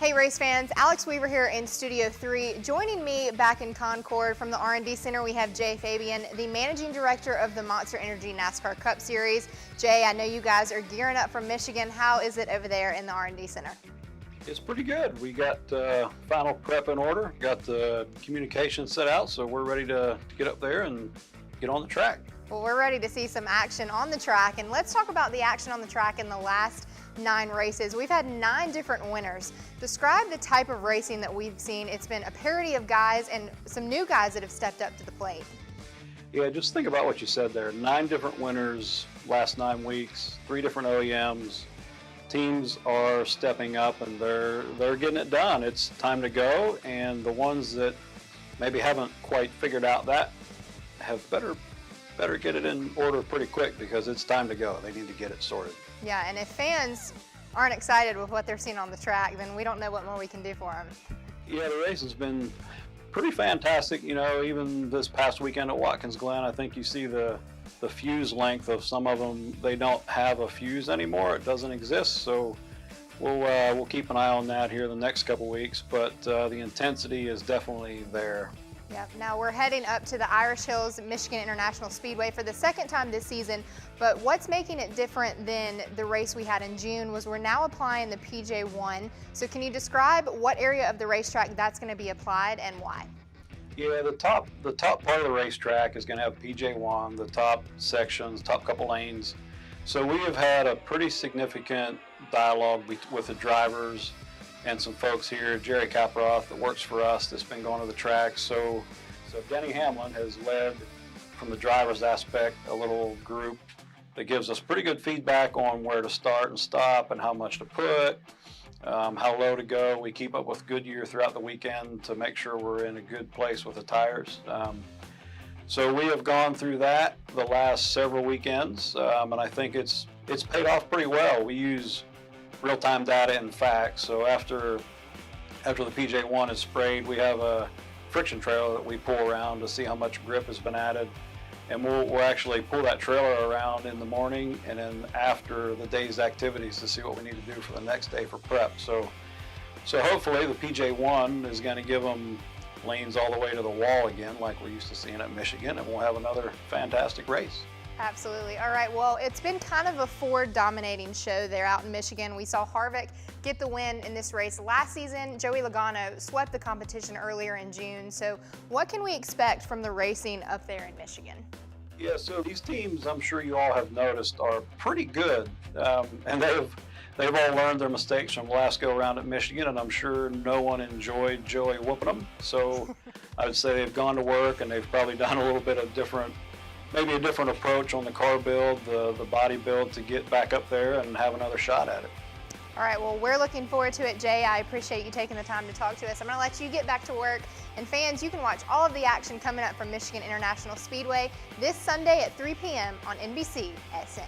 Hey race fans, Alex Weaver here in Studio 3. Joining me back in Concord from the R&D Center, we have Fabian, the Managing Director of the Monster Energy NASCAR Cup Series. Jay, I know you guys are gearing up for Michigan. How is it over there in the R&D Center? It's pretty good. We got final prep in order, got the communication set out, so we're ready to get up there and get on the track. Well, we're ready to see some action on the track, and let's talk about the action on the track in the last 9 races. We've had 9 different winners. Describe the type of racing that we've seen. It's been a parity of guys and some new guys that have stepped up to the plate. Yeah, just think about what you said there. 9 different winners last 9 weeks, 3 different OEMs. Teams are stepping up and they're getting it done. It's time to go, and the ones that maybe haven't quite figured out that have better get it in order pretty quick, because it's time to go. They need to get it sorted. Yeah, and if fans aren't excited with what they're seeing on the track, then we don't know what more we can do for them. Yeah, the race has been pretty fantastic. You know, even this past weekend at Watkins Glen, I think you see the fuse length of some of them. They don't have a fuse anymore. It doesn't exist. So we'll keep an eye on that here the next couple weeks. But the intensity is definitely there. Yeah, now we're heading up to the Irish Hills Michigan International Speedway for the second time this season, but what's making it different than the race we had in June was we're now applying the PJ1. So can you describe what area of the racetrack that's going to be applied and why? Yeah, the top part of the racetrack is going to have PJ1, the top sections, top couple lanes. So we have had a pretty significant dialogue with the drivers and some folks here. Jerry Caproth that works for us that's been going to the track. So Denny Hamlin has led from the driver's aspect a little group that gives us pretty good feedback on where to start and stop and how much to put, how low to go. We keep up with Goodyear throughout the weekend to make sure we're in a good place with the tires. So we have gone through that the last several weekends, and I think it's paid off pretty well. We use real-time data and facts. So after the PJ1 is sprayed, we have a friction trailer that we pull around to see how much grip has been added, and we'll actually pull that trailer around in the morning and then after the day's activities to see what we need to do for the next day for prep. So hopefully the PJ1 is going to give them lanes all the way to the wall again, like we're used to seeing at Michigan, and we'll have another fantastic race. Absolutely. All right, well, it's been kind of a Ford dominating show there out in Michigan. We saw Harvick get the win in this race last season. Joey Logano swept the competition earlier in June. So what can we expect from the racing up there in Michigan? Yeah, so these teams, I'm sure you all have noticed, are pretty good, and they've all learned their mistakes from the last go around at Michigan, and I'm sure no one enjoyed Joey whooping them. So I would say they've gone to work and they've probably done a little bit of maybe a different approach on the car build, the body build, to get back up there and have another shot at it. All right, well, we're looking forward to it, Jay. I appreciate you taking the time to talk to us. I'm going to let you get back to work. And fans, you can watch all of the action coming up from Michigan International Speedway this Sunday at 3 p.m. on NBC SN.